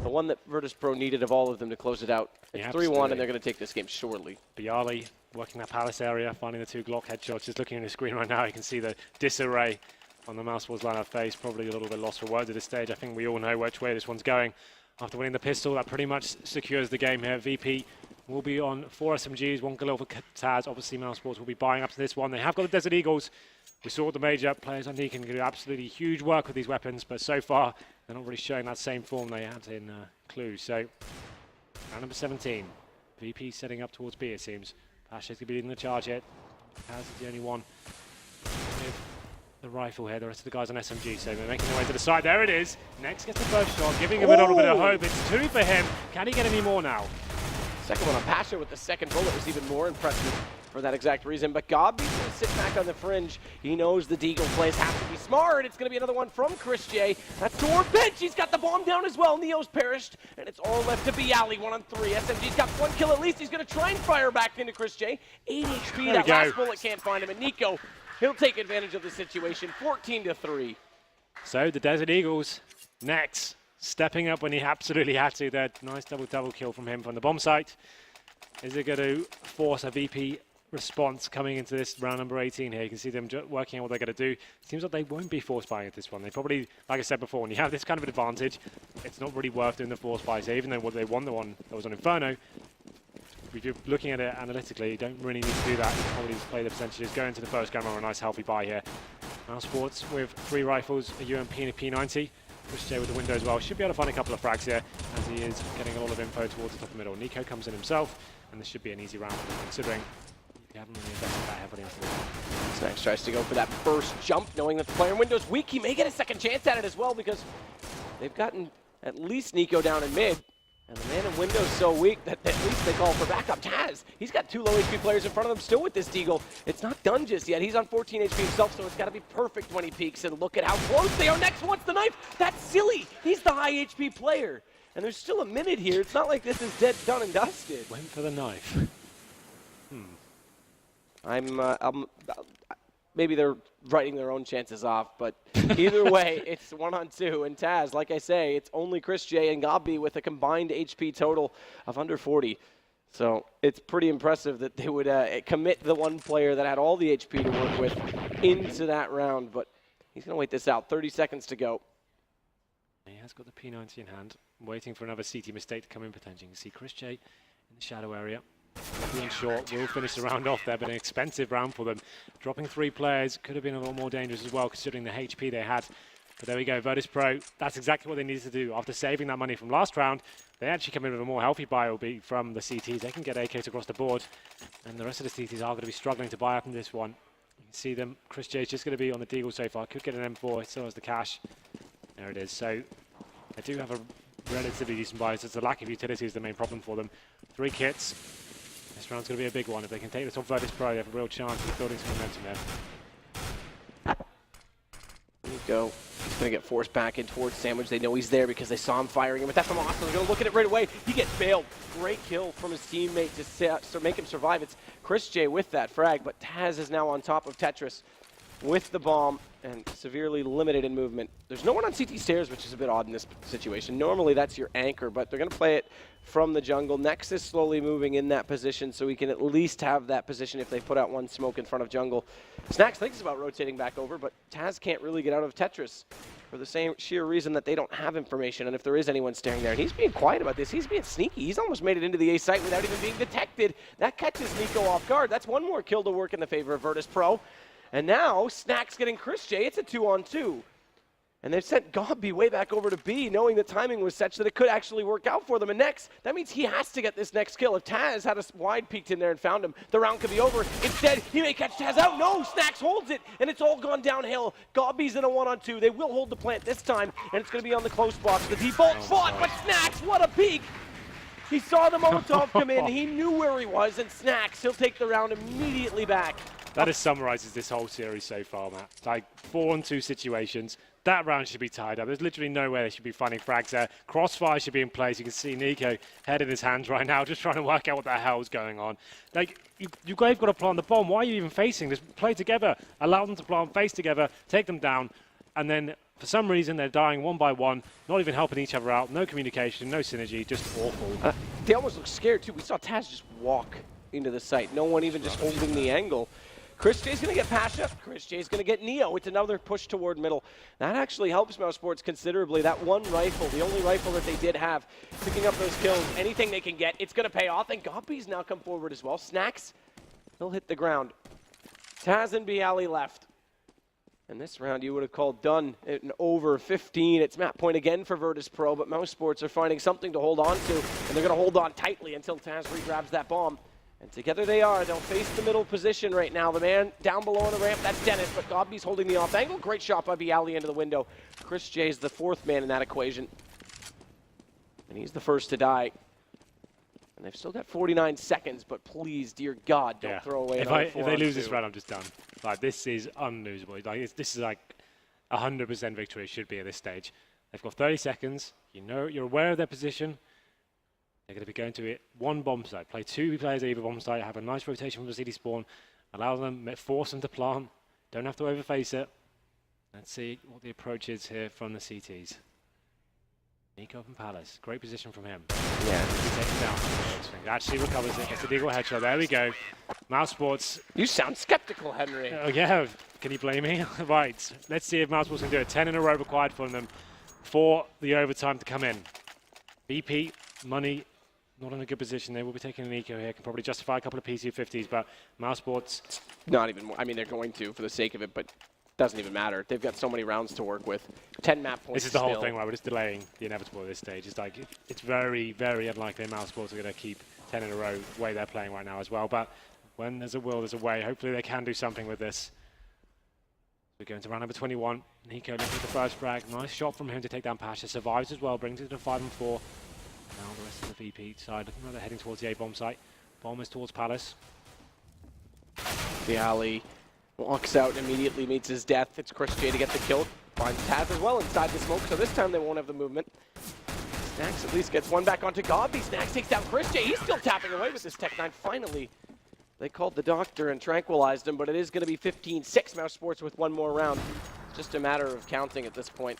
Speaker 4: the one that Virtus.pro needed of all of them to close it out. It's 3-1, and they're going to take this game shortly.
Speaker 5: Bialy working that Palace area, finding the 2 Glock headshots. Just looking at the screen right now, you can see the disarray on the Mousesports line of face. Probably a little bit lost for words at this stage. I think we all know which way this one's going. After winning the pistol, that pretty much secures the game here. VP will be on 4 SMGs, 1 Galil for Taz. Obviously, Mousesports will be buying up to this one. They have got the Desert Eagles. We saw the major players on D can do absolutely huge work with these weapons, but so far, they're not really showing that same form they had in Clue. So, round number 17. VP setting up towards B, it seems. Pasha's going to be leading the charge here. Taz is the only one with the rifle here. The rest of the guys on SMG, so they're making their way to the side. There it is. Next gets the first shot, giving him a little bit of hope. It's 2 for him. Can he get any more now?
Speaker 4: Second one on Pasha with the second bullet was even more impressive for that exact reason. But Gobby's going to sit back on the fringe. He knows the Deagle plays have to be smart. It's going to be another one from Chris J. That's toward bench. He's got the bomb down as well. Neo's perished, and it's all left to Bialy. 1 on 3. SMG's got 1 kill at least. He's going to try and fire back into Chris J. 8 HP. That last bullet can't find him. And Nico, he'll take advantage of the situation. 14-3.
Speaker 5: So the Desert Eagles next, stepping up when he absolutely had to. That nice double kill from him from the bomb site. Is it going to force a VP response coming into this round number 18 here? You can see them working out what they're going to do. Seems like they won't be force buying at this one. They probably, like I said before, when you have this kind of an advantage, it's not really worth doing the force buys. Even though what they won the one that was on Inferno, if you're looking at it analytically, you don't really need to do that. You can probably just play the percentages, go into the first gun, a nice healthy buy here. Mousesports with 3 rifles, a UMP and a P90. Chris J with the window as well. Should be able to find a couple of frags here as he is getting a lot of info towards the top of the middle. Nico comes in himself, and this should be an easy round for him, considering you haven't really invested that heavily into this.
Speaker 4: Snacks tries to go for that first jump, knowing that the player in window's weak. He may get a second chance at it as well, because they've gotten at least Nico down in mid. And the man in window's so weak that at least they call for backup. Taz, he's got 2 low HP players in front of him still with this Deagle. It's not done just yet. He's on 14 HP himself, so it's got to be perfect when he peeks. And look at how close they are. Next, wants the knife. That's silly. He's the high HP player. and there's still a minute here. It's not like this is dead, done, and dusted.
Speaker 5: Went for the knife.
Speaker 4: Maybe they're writing their own chances off, but either way, it's 1-on-2. And Taz, like I say, it's only Chris J and Gobby with a combined HP total of under 40. So it's pretty impressive that they would commit the one player that had all the HP to work with into that round. But he's going to wait this out. 30 seconds to go.
Speaker 5: He has got the P90 in hand, waiting for another CT mistake to come in potentially. You can see Chris J in the shadow area. Being short, will finish the round off there, but an expensive round for them. Dropping 3 players could have been a lot more dangerous as well, considering the HP they had. But there we go, Virtus.pro, that's exactly what they needed to do. After saving that money from last round, they actually come in with a more healthy buy, albeit from the CTs. They can get AKs across the board, and the rest of the CTs are going to be struggling to buy up in this one. You can see them. Chris J is just going to be on the deagle so far. Could get an M4, still has the cash. There it is. So they do have a relatively decent buy. So it's the lack of utility is the main problem for them. 3 kits. This round's going to be a big one. If they can take this off Virtus.pro, they have a real chance of building some momentum there.
Speaker 4: There you go. He's going to get forced back in towards Sandwich. They know he's there because they saw him firing him with that from Austin. They're going to look at it right away. He gets bailed. Great kill from his teammate to make him survive. It's Chris J with that frag, but Taz is now on top of Tetris with the bomb and severely limited in movement. There's no one on CT stairs, which is a bit odd in this situation. Normally that's your anchor, but they're going to play it from the jungle. Nex is slowly moving in that position, so we can at least have that position if they put out one smoke in front of jungle. Snacks thinks about rotating back over, but Taz can't really get out of Tetris for the same sheer reason that they don't have information, and if there is anyone staring there. And he's being quiet about this. He's being sneaky. He's almost made it into the A site without even being detected. That catches Nico off guard. That's one more kill to work in the favor of Virtus.pro. And now, Snacks getting Chris J. It's a 2-on-2. And they've sent Gobby way back over to B, knowing the timing was such that it could actually work out for them. And next, that means he has to get this next kill. If Taz had a wide peeked in there and found him, the round could be over. Instead, he may catch Taz out. No, Snacks holds it, and it's all gone downhill. Gobby's in a 1-on-2. They will hold the plant this time, and it's going to be on the close box. The default spot, but Snacks, what a peek! He saw the Molotov come in. He knew where he was, and Snacks, he'll take the round immediately back.
Speaker 5: That just summarizes this whole series so far, Matt. Like 4-on-2 situations. That round should be tied up. There's literally no way they should be finding frags there. Crossfire should be in place. You can see Nico head in his hands right now, just trying to work out what the hell is going on. Like, you guys got to plant the bomb. Why are you even facing? Just play together. Allow them to plant, face together, take them down, and then for some reason they're dying one by one, not even helping each other out. No communication, no synergy, just awful.
Speaker 4: They almost look scared too. We saw Taz just walk into the site. No one even just holding the angle. Chris J's going to get Pasha. Chris J's going to get Neo. It's another push toward middle. That actually helps Mousesports considerably. That one rifle, the only rifle that they did have, picking up those kills, anything they can get, it's going to pay off. And Gobby's now come forward as well. Snacks, he'll hit the ground. Taz and Bialy left. And this round you would have called done in over 15. It's map point again for Virtus.pro, but Mousesports are finding something to hold on to, and they're going to hold on tightly until Taz re-grabs that bomb. And together they are. They'll face the middle position right now. The man down below on the ramp, that's Dennis, but Gobby's holding the off angle. Great shot by Bialy into the window. Chris J's the fourth man in that equation. And he's the first to die. And they've still got 49 seconds, but please, dear God, don't throw away another 4-on-2.
Speaker 5: If they lose this round, I'm just done. Like, this is unlosable. Like, this is like 100% victory should be at this stage. They've got 30 seconds. You know, you're aware of their position. They're going to be going to it one bomb site. Play 2 players at either bomb site. Have a nice rotation from the city spawn. Allow them, force them to plant. Don't have to overface it. Let's see what the approach is here from the CTs. Nico from Palace. Great position from him.
Speaker 4: Yeah.
Speaker 5: He takes it down. Actually recovers it. Gets the deagle headshot. There we go. Mousesports.
Speaker 4: You sound skeptical, Henry.
Speaker 5: Oh, yeah. Can you blame me? Right. Let's see if Mousesports can do it. 10 in a row required from them for the overtime to come in. BP, money, not in a good position. They will be taking an eco here. Can probably justify a couple of PC50s, but Mousesports.
Speaker 4: Not even, I mean, they're going to for the sake of it, but doesn't even matter. They've got so many rounds to work with. 10 map points.
Speaker 5: This is the whole thing, right? We're just delaying the inevitable at this stage. It's like, it's very, very unlikely Mousesports are going to keep 10 in a row the way they're playing right now as well. But when there's a will, there's a way. Hopefully they can do something with this. We're going to round number 21. Nico looking at the first frag. Nice shot from him to take down Pasha. Survives as well, brings it to 5 and 4. Now the rest of the VP side looking like they're heading towards the A bomb site. Bomb is towards Palace.
Speaker 4: Bialy walks out and immediately meets his death. It's Chris J to get the kill. Finds Taz as well inside the smoke, so this time they won't have the movement. Snacks at least gets one back onto Gobby. Snacks takes down Chris J. He's still tapping away with this Tech 9. Finally, they called the doctor and tranquilized him, but it is going to be 15-6 Mousesports with one more round. Just a matter of counting at this point,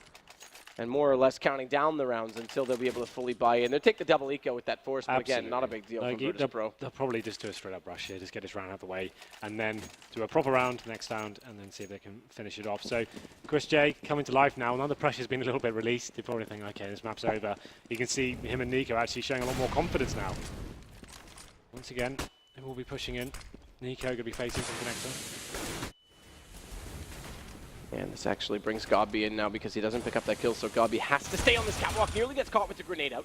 Speaker 4: and more or less counting down the rounds until they'll be able to fully buy in. They'll take the double eco with that force, but again, not a big deal for Virtus.pro.
Speaker 5: They'll probably just do a straight up rush here, just get this round out of the way, and then do a proper round next round, and then see if they can finish it off. So Chris J coming to life now. Now the pressure's been a little bit released. They probably think, okay, this map's over. You can see him and Nico actually showing a lot more confidence now. Once again, they will be pushing in. Nico going to be facing from connector.
Speaker 4: And this actually brings Gobby in now because he doesn't pick up that kill, so Gobby has to stay on this catwalk. Nearly gets caught with the grenade out.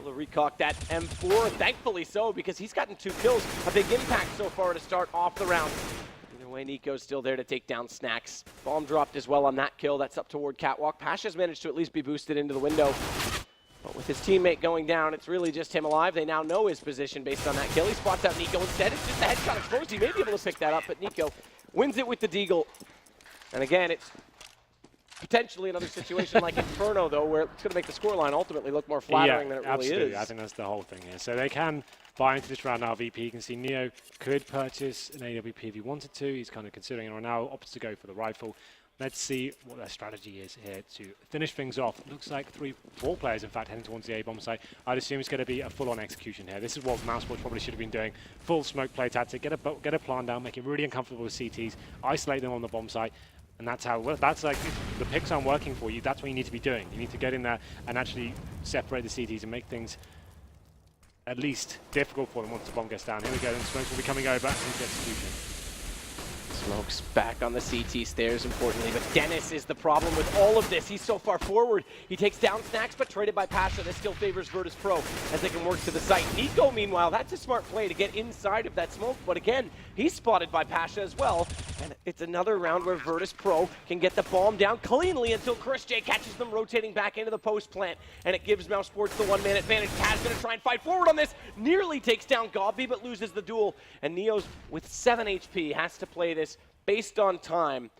Speaker 4: Will recock that M4, thankfully so, because he's gotten 2 kills. A big impact so far to start off the round. Either way, Nico's still there to take down Snacks. Bomb dropped as well on that kill. That's up toward catwalk. Pasha's managed to at least be boosted into the window. But with his teammate going down, it's really just him alive. They now know his position based on that kill. He spots out Nico instead. It's just a headshot exposed. He may be able to pick that up, but Nico wins it with the deagle. And again, it's potentially another situation like Inferno, though, where it's going to make the scoreline ultimately look more flattering than it really
Speaker 5: absolutely.
Speaker 4: is.
Speaker 5: I think that's the whole thing here. So they can buy into this round now, VP. You can see Neo could purchase an AWP if he wanted to. He's kind of considering it right now, opts to go for the rifle. Let's see what their strategy is here to finish things off. Looks like 4 players, in fact, heading towards the A-bomb site. I'd assume it's going to be a full-on execution here. This is what Mousesports probably should have been doing. Full smoke play tactic, get a plan down, make it really uncomfortable with CTs, isolate them on the bomb site, and that's how. That's like, if the picks aren't working for you, that's what you need to be doing. You need to get in there and actually separate the CTs and make things at least difficult for them once the bomb gets down. Here we go, then Smokes will be coming over into execution.
Speaker 4: Smokes back on the CT stairs, importantly, but Dennis is the problem with all of this. He's so far forward. He takes down Snacks, but traded by Pasha. This still favors Virtus.pro as they can work to the site. Nico, meanwhile, that's a smart play to get inside of that smoke, but again, he's spotted by Pasha as well, and it's another round where Virtus.pro can get the bomb down cleanly until Chris J catches them rotating back into the post plant, and it gives Mousesports the 1-man advantage. Taz gonna try and fight forward on this, nearly takes down Gobby, but loses the duel, and Neo's with 7 HP has to play this based on time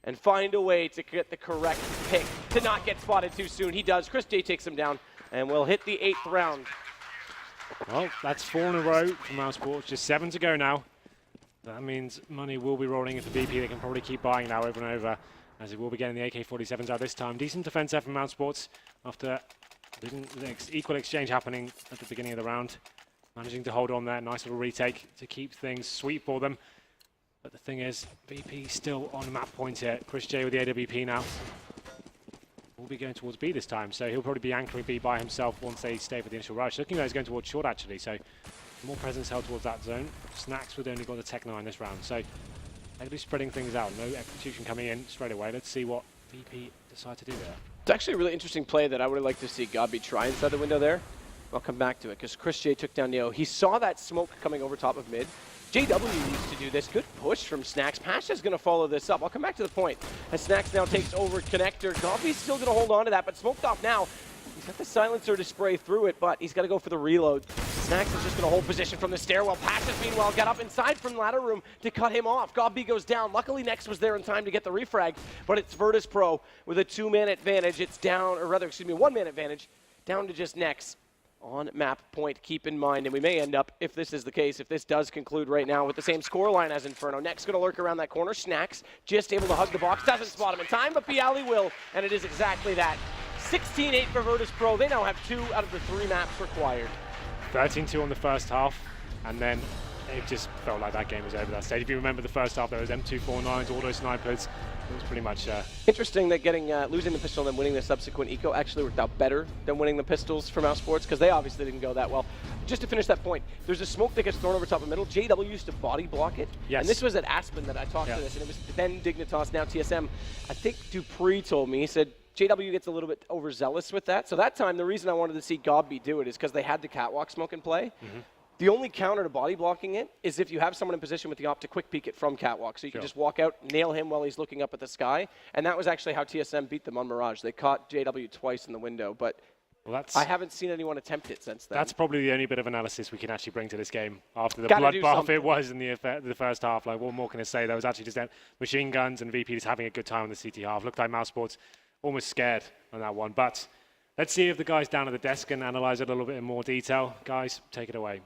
Speaker 4: and find a way to get the correct pick to not get spotted too soon. He does. Chris J takes him down and will hit the 8th round.
Speaker 5: Well, that's 4 in a row for Mousesports. Just 7 to go now. That means money will be rolling into VP. They can probably keep buying now over and over, as it will be getting the AK-47s out this time. Decent defense there from Mousesports after the equal exchange happening at the beginning of the round. Managing to hold on there. Nice little retake to keep things sweet for them. But the thing is, VP still on map point here. Chris J with the AWP now. Will be going towards B this time, so he'll probably be anchoring B by himself once they stay for the initial rush. Looking like he's going towards short actually, so more presence held towards that zone. Snacks would only got the Tech 9 this round, so they'll be spreading things out. No execution coming in straight away. Let's see what VP decide to do there.
Speaker 4: It's actually a really interesting play that I would like to see Gobby try inside the window there. I'll come back to it because Chris J took down Neo. He saw that smoke coming over top of mid. JW used to do this. Good push from Snacks. Pasha's going to follow this up. I'll come back to the point. As Snacks now takes over connector. Gobby's still going to hold on to that, but smoked off now. He's got the silencer to spray through it, but he's got to go for the reload. Snacks is just going to hold position from the stairwell. Pasha's meanwhile got up inside from ladder room to cut him off. Gobby goes down. Luckily, Nex was there in time to get the refrag, but it's Virtus.pro with a 2-man advantage. It's down, or rather, excuse me, 1-man advantage, down to just Nex on map point. Keep in mind, and we may end up, if this is the case, if this does conclude right now with the same scoreline as Inferno. Next going to lurk around that corner. Snacks just able to hug the box. Doesn't spot him in time, but Bialy will, and it is exactly that. 16-8 for Virtus.pro. They now have 2 out of the 3 maps required.
Speaker 5: 13-2 on the first half, and then it just felt like that game was over that stage. If you remember the first half, there was M249s, auto snipers. It was pretty much...
Speaker 4: Interesting that losing the pistol and then winning the subsequent eco actually worked out better than winning the pistols for Mousesports, because they obviously didn't go that well. Just to finish that point, there's a smoke that gets thrown over top of middle. JW used to body block it.
Speaker 5: Yes.
Speaker 4: And this was at Aspen that I talked to this, and it was then Dignitas, now TSM. I think Dupree told me, he said, JW gets a little bit overzealous with that. So that time, the reason I wanted to see Gobby do it is because they had the catwalk smoke in play. Mm-hmm. The only counter to body blocking it is if you have someone in position with the op to quick peek it from catwalk. So you can just walk out, nail him while he's looking up at the sky. And that was actually how TSM beat them on Mirage. They caught JW twice in the window, but I haven't seen anyone attempt it since then.
Speaker 5: That's probably the only bit of analysis we can actually bring to this game after the bloodbath it was in the first half. Like, what more can I say? There was actually just machine guns and VP just having a good time on the CT half. Looked like Mousesports almost scared on that one, but Let's see if the guys down at the desk can analyze it a little bit in more detail. Guys, take it away.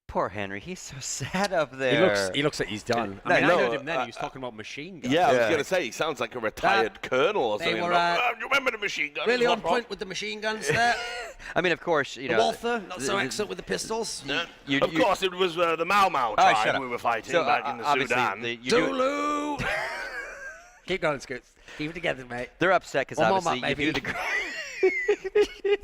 Speaker 2: Poor Henry, he's so sad up there.
Speaker 3: He looks like he's done.
Speaker 2: No,
Speaker 3: I mean,
Speaker 2: no,
Speaker 3: I heard him then. He was talking about machine guns.
Speaker 1: Yeah, I was going to say, he sounds like a retired colonel or
Speaker 3: they
Speaker 1: something.
Speaker 3: were,
Speaker 1: Like, "Oh, do you remember the machine guns?
Speaker 3: Really on point with the machine guns there.
Speaker 2: I mean, of course, you know.
Speaker 3: Walther, not so excellent with the pistols.
Speaker 1: Of course, it was the Mau Mau
Speaker 2: Oh, shut
Speaker 1: tribe
Speaker 2: up.
Speaker 1: we were fighting
Speaker 2: So,
Speaker 1: back in the
Speaker 2: obviously,
Speaker 1: Sudan.
Speaker 3: Zulu! Keep going, Scoots. Keep it together, mate.
Speaker 2: They're upset because
Speaker 3: One more
Speaker 2: obviously
Speaker 3: map,
Speaker 2: you do the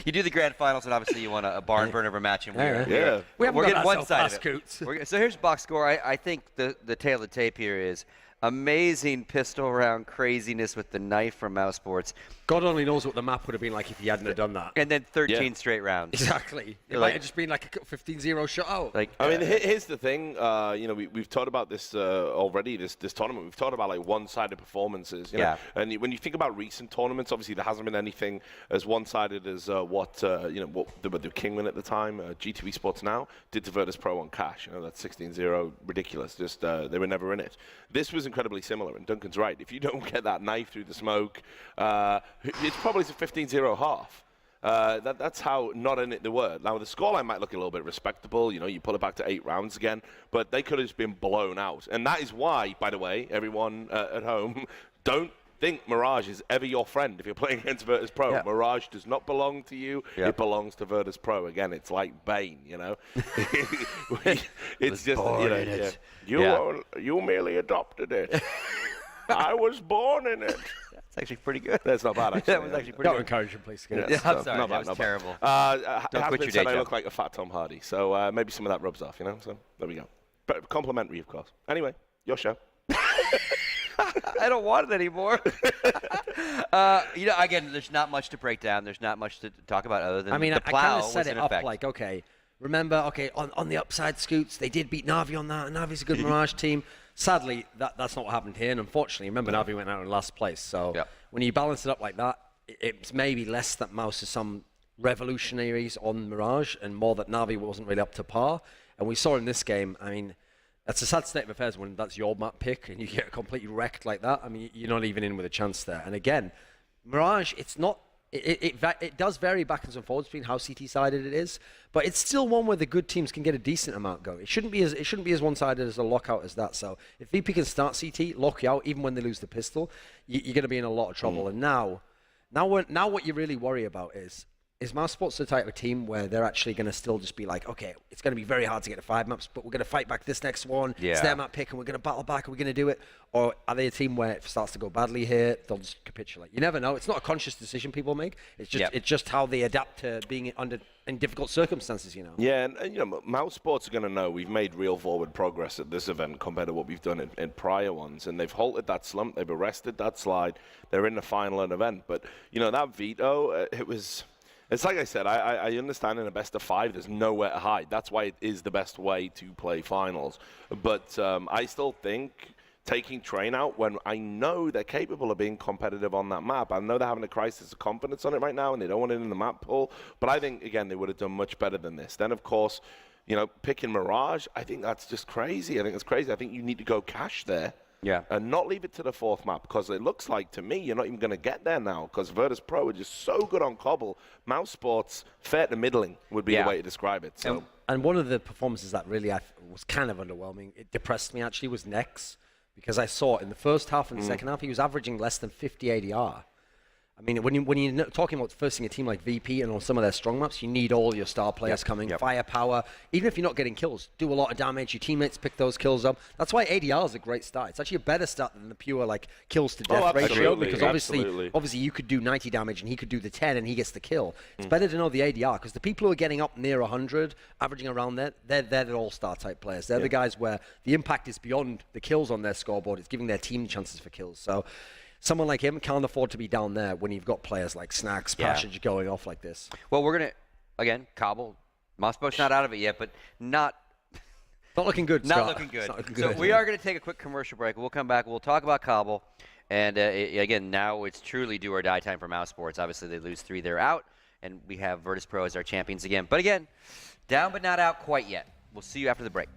Speaker 2: you do the grand finals, and obviously you want a barn burner of a match, and
Speaker 1: Yeah.
Speaker 3: We haven't
Speaker 2: we're
Speaker 3: got
Speaker 2: getting
Speaker 3: that
Speaker 2: one
Speaker 3: so
Speaker 2: side
Speaker 3: fast,
Speaker 2: of it.
Speaker 3: Scoots.
Speaker 2: So here's box score. I think the tail of the tape here is amazing pistol round craziness with the knife from Mousesports,
Speaker 3: God only knows what the map would have been like if he hadn't have done that.
Speaker 2: and then 13
Speaker 1: Yeah.
Speaker 2: straight rounds.
Speaker 3: Exactly. It
Speaker 2: Like-
Speaker 3: might have just been like a 15-0 shutout.
Speaker 2: Like,
Speaker 1: I mean, here's the thing. You know, we've talked about this already. This tournament, we've talked about like one-sided performances. You know? And when you think about recent tournaments, obviously there hasn't been anything as one-sided as what the Kingman at the time, GTV Sports Now, did to Virtus.pro on Cash. You know, that's 16-0, ridiculous. Just they were never in it. This was incredibly similar, and Duncan's right. If you don't get that knife through the smoke, it's probably a 15-0 half. That's how not in it they were. Now, the scoreline might look a little bit respectable. You know, you pull it back to 8 rounds again, but they could have just been blown out. And that is why, by the way, everyone at home, don't think Mirage is ever your friend if you're playing against Virtus.pro.
Speaker 2: Yeah.
Speaker 1: Mirage does not belong to you.
Speaker 2: Yeah.
Speaker 1: It belongs to Virtus.pro. Again, it's like Bane, you know. It's just, you know, you merely adopted it. I was born in it.
Speaker 2: It's actually pretty good.
Speaker 1: That's not bad, actually.
Speaker 2: That was actually pretty
Speaker 3: Don't
Speaker 2: good.
Speaker 3: encourage him, please.
Speaker 1: Yeah,
Speaker 2: Yeah, I'm
Speaker 1: so,
Speaker 2: sorry,
Speaker 1: not
Speaker 2: that
Speaker 1: bad,
Speaker 2: was
Speaker 1: not bad.
Speaker 2: terrible.
Speaker 1: It has
Speaker 2: quit
Speaker 1: been
Speaker 2: your
Speaker 1: said
Speaker 2: day
Speaker 1: I
Speaker 2: job.
Speaker 1: look like a fat Tom Hardy, so maybe some of that rubs off, you know. So there we go. But complimentary, of course. Anyway, your show.
Speaker 2: I don't want it anymore. You know, again, there's not much to break down. There's not much to talk about other than
Speaker 3: I mean,
Speaker 2: the
Speaker 3: I
Speaker 2: plow
Speaker 3: kind of
Speaker 2: was
Speaker 3: set
Speaker 2: in
Speaker 3: it up
Speaker 2: effect.
Speaker 3: like, okay, remember, okay, on the upside, Scoots, they did beat Na'Vi on that, and Navi's a good Mirage team. Sadly, that's not what happened here, and unfortunately, remember, Na'Vi went out in last place. So when you balance it up like that, it's maybe less that Mouse is some revolutionaries on Mirage, and more that Na'Vi wasn't really up to par. And we saw in this game, I mean, that's a sad state of affairs when that's your map pick and you get completely wrecked like that. I mean, you're not even in with a chance there. And again, Mirage, it's not. It does vary backwards and forwards between how CT-sided it is, but it's still one where the good teams can get a decent amount going. It shouldn't be as one-sided as a lockout as that. So if VP can start CT, lock you out, even when they lose the pistol, you're going to be in a lot of trouble. And now what you really worry about is Mousesports the type of team where they're actually going to still just be like, okay, it's going to be very hard to get to 5 maps, but we're going to fight back this next one. It's their map pick, and we're going to battle back, and we're going to do it. Or are they a team where if it starts to go badly here, they'll just capitulate? You never know. It's not a conscious decision people make. It's just how they adapt to being in difficult circumstances, you know.
Speaker 1: Yeah, and you know, Mousesports are going to know we've made real forward progress at this event compared to what we've done in prior ones, and they've halted that slump, they've arrested that slide, they're in the final event. But you know, that veto, it's like I said, I understand in a best of 5 there's nowhere to hide. That's why it is the best way to play finals. But I still think taking Train out when I know they're capable of being competitive on that map. I know they're having a crisis of confidence on it right now and they don't want it in the map pool. But I think, again, they would have done much better than this. Then, of course, you know, picking Mirage, I think that's just crazy. I think it's crazy. I think you need to go cash there.
Speaker 2: Yeah.
Speaker 1: And not leave it to the 4th map, because it looks like to me you're not even going to get there now, because Virtus.pro are just so good on Cobble. Mousesports, fair to middling would be the way to describe it. So.
Speaker 3: And one of the performances that really was kind of underwhelming, it depressed me actually, was Nex, because I saw in the first half and the second half he was averaging less than 50 ADR. I mean, when you're talking about first thing a team like VP and on some of their strong maps, you need all your star players coming, firepower. Even if you're not getting kills, do a lot of damage. Your teammates pick those kills up. That's why ADR is a great start. It's actually a better start than the pure like kills to death ratio, because obviously you could do 90 damage and he could do the 10 and he gets the kill. It's better to know the ADR, because the people who are getting up near 100, averaging around there, they're the all-star type players. They're the guys where the impact is beyond the kills on their scoreboard. It's giving their team chances for kills. So someone like him can't afford to be down there when you've got players like Snacks, Passage going off like this.
Speaker 2: Well, we're going to, again, Cobble. Mousesports not out of it yet, but not
Speaker 3: looking good,
Speaker 2: Not
Speaker 3: Scott.
Speaker 2: looking good.
Speaker 3: Not looking
Speaker 2: So
Speaker 3: good.
Speaker 2: we are going to take a quick commercial break. We'll come back. We'll talk about Cobble. And again, now it's truly do or die time for Mousesports. Obviously, they lose 3, they're out. And we have Virtus.pro as our champions again. But again, down but not out quite yet. We'll see you after the break.